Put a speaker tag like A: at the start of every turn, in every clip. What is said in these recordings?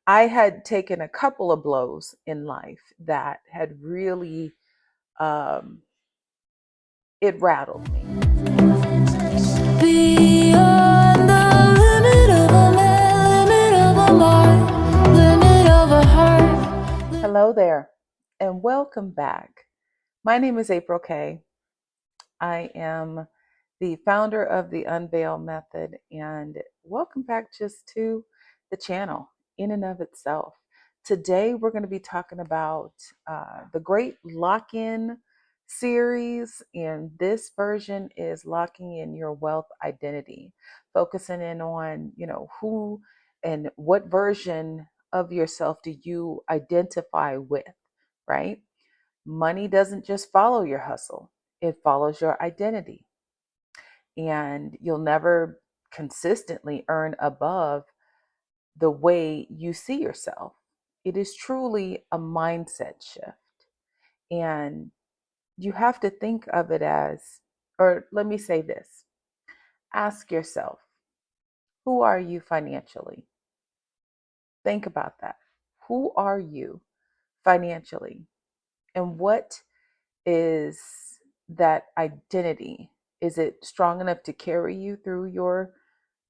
A: I had taken a couple of blows in life that had really, um, it rattled me.
B: Beyond the limit of a man, limit of a mind, limit of a heart.
A: Hello there, and welcome back. My name is April K. I am the founder of the Unveil Method, and welcome back just to the channel in and of itself. Today, we're going to be talking about the Great Lock-In series, and this version is locking in your wealth identity, focusing in on, who and what version of yourself do you identify with, right? Money doesn't just follow your hustle, it follows your identity. And you'll never consistently earn above the way you see yourself. It is truly a mindset shift. And you have to think of it as, or let me say this, ask yourself, who are you financially? Think about that. Who are you financially? And what is that identity? Is it strong enough to carry you through your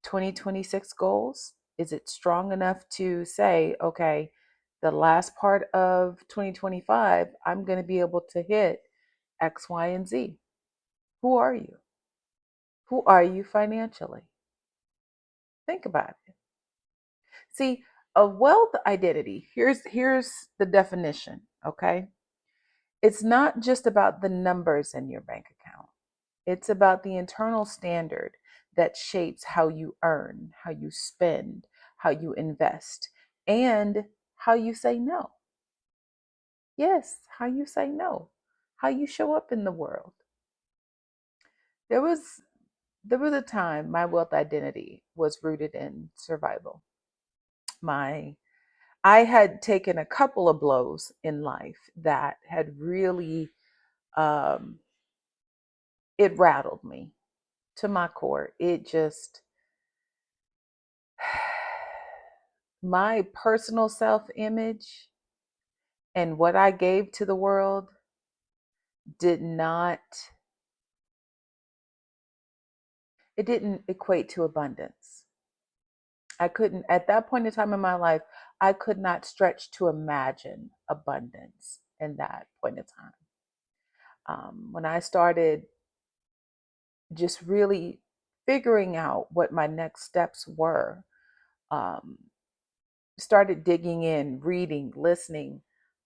A: 2026 goals? Is it strong enough to say, okay, the last part of 2025, I'm going to be able to hit X, Y, and Z? Who are you? Who are you financially? Think about it. See, a wealth identity, here's the definition, okay? It's not just about the numbers in your bank account. It's about the internal standard that shapes how you earn, how you spend, how you invest, and how you say no. Yes, how you say no, how you show up in the world. There was there was a time my wealth identity was rooted in survival. My I had taken a couple of blows in life that had really, um, it rattled me to my core. It just, my personal self image and what I gave to the world did not, it didn't equate to abundance. I couldn't, at that point in time in my life, I could not stretch to imagine abundance in that point in time. When I started just really figuring out what my next steps were, um, started digging in, reading, listening,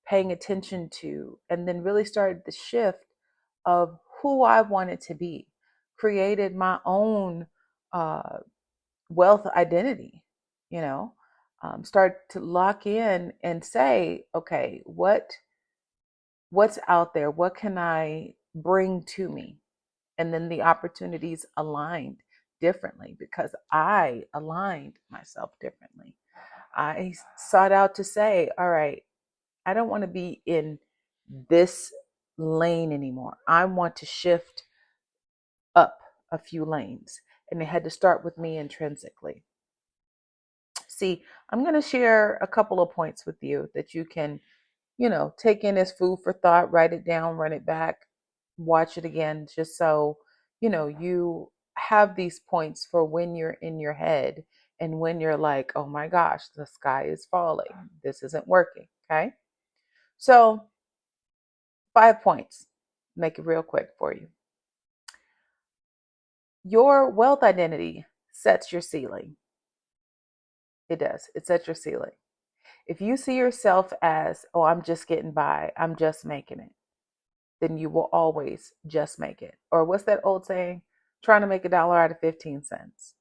A: paying attention to, and then really started the shift of who I wanted to be, created my own uh, wealth identity, you know, start to lock in and say, okay, what's out there? What can I bring to me? And then the opportunities aligned differently because I aligned myself differently. I sought out to say, all right, I don't want to be in this lane anymore. I want to shift up a few lanes. And it had to start with me intrinsically. See, I'm going to share a couple of points with you that you can, take in as food for thought, write it down, run it back, watch it again, just so, you have these points for when you're in your head and when you're like, oh my gosh, the sky is falling. This isn't working. Okay. So, 5 points, make it real quick for you. Your wealth identity sets your ceiling. It does. It sets your ceiling. If you see yourself as, oh, I'm just getting by, I'm just making it, then you will always just make it. Or what's that old saying? Trying to make a dollar out of 15 cents.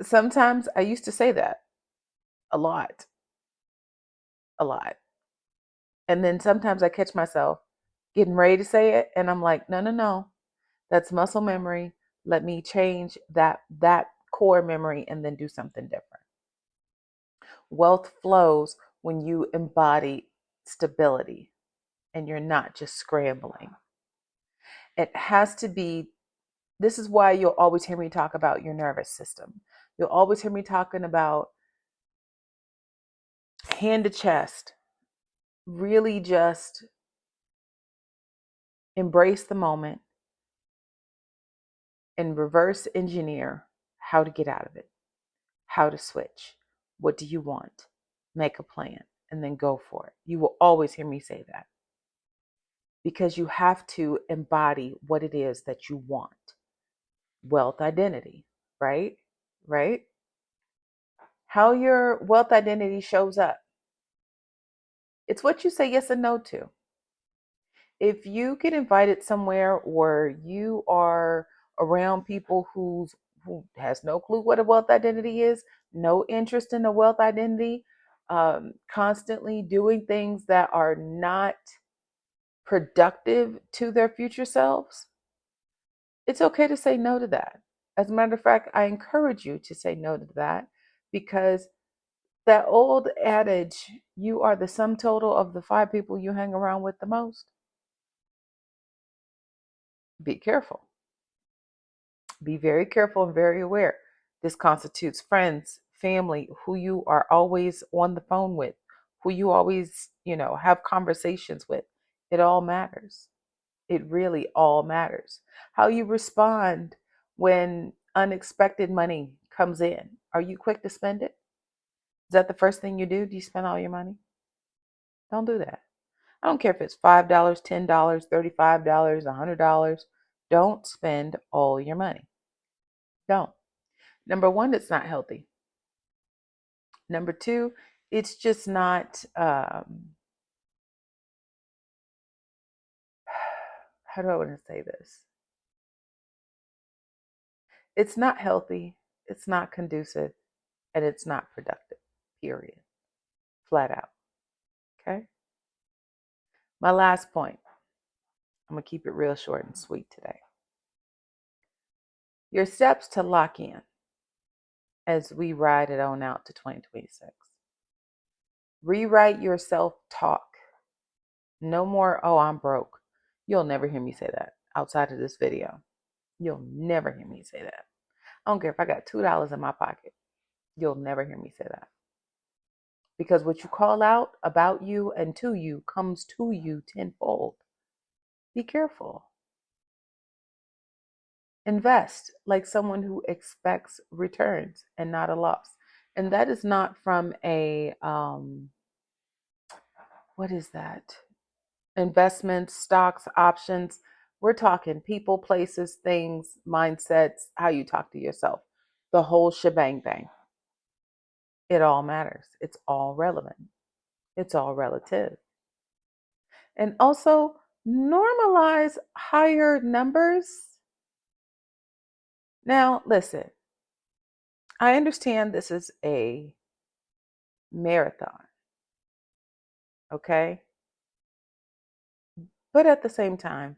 A: Sometimes I used to say that a lot, a lot. And then sometimes I catch myself getting ready to say it and I'm like, no, no, no. That's muscle memory. Let me change that core memory and then do something different. Wealth flows when you embody stability and you're not just scrambling. It has to be, this is why you'll always hear me talk about your nervous system. You'll always hear me talking about hand to chest, really just embrace the moment and reverse engineer how to get out of it, how to switch. What do you want? Make a plan and then go for it. You will always hear me say that because you have to embody what it is that you want. Wealth identity, right? Right? How your wealth identity shows up. It's what you say yes and no to. If you get invited somewhere or you are around people who has no clue what a wealth identity is, no interest in a wealth identity, constantly doing things that are not productive to their future selves, it's okay to say no to that. As a matter of fact, I encourage you to say no to that because that old adage, you are the sum total of the 5 people you hang around with the most. Be careful. Be very careful and very aware. This constitutes friends, family, who you are always on the phone with, who you always, have conversations with. It all matters. It really all matters. How you respond when unexpected money comes in. Are you quick to spend it? Is that the first thing you do? Do you spend all your money? Don't do that. I don't care if it's $5, $10, $35, $100. Don't spend all your money. Don't. Number one, it's not healthy. Number two, it's just not, how do I want to say this? It's not healthy, it's not conducive, and it's not productive, period. Flat out. Okay? My last point, I'm going to keep it real short and sweet today. Your steps to lock in as we ride it on out to 2026. Rewrite your self talk. No more, oh, I'm broke. You'll never hear me say that outside of this video. You'll never hear me say that. I don't care if I got $2 in my pocket. You'll never hear me say that. Because what you call out about you and to you comes to you tenfold. Be careful. Invest like someone who expects returns and not a loss. And that is not from a, what is that? Investments, stocks, options. We're talking people, places, things, mindsets, how you talk to yourself. The whole shebang bang. It all matters. It's all relevant. It's all relative. And also normalize higher numbers. Now, listen, I understand this is a marathon, okay? But at the same time,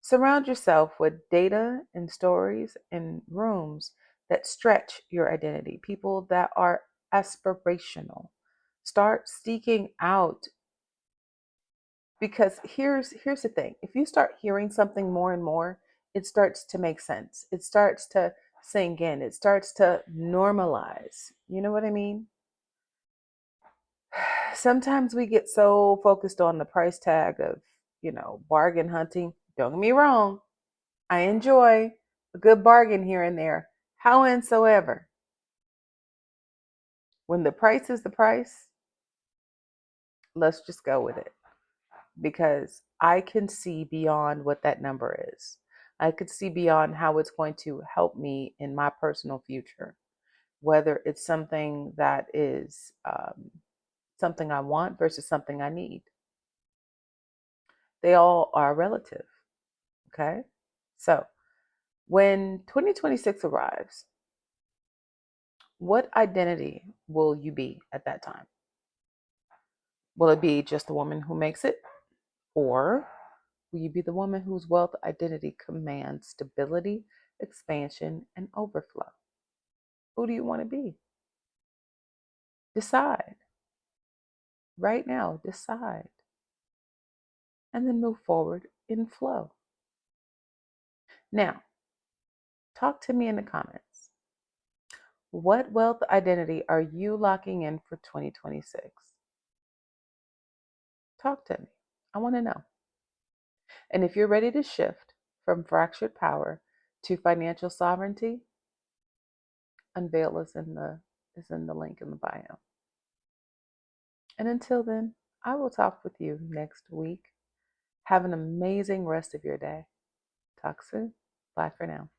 A: surround yourself with data and stories and rooms that stretch your identity, people that are aspirational. Start seeking out because here's the thing. If you start hearing something more and more, it starts to make sense. It starts to sink in. It starts to normalize. You know what I mean? Sometimes we get so focused on the price tag of, bargain hunting. Don't get me wrong. I enjoy a good bargain here and there. Howsoever, when the price is the price, let's just go with it because I can see beyond what that number is. I could see beyond how it's going to help me in my personal future, whether it's something that is something I want versus something I need. They all are relative. Okay. So when 2026 arrives, what identity will you be at that time? Will it be just the woman who makes it? Or will you be the woman whose wealth identity commands stability, expansion, and overflow? Who do you want to be? Decide. Right now, decide. And then move forward in flow. Now, talk to me in the comments. What wealth identity are you locking in for 2026? Talk to me. I want to know. And if you're ready to shift from fractured power to financial sovereignty, Unveil is in the link in the bio. And until then, I will talk with you next week. Have an amazing rest of your day. Talk soon. Bye for now.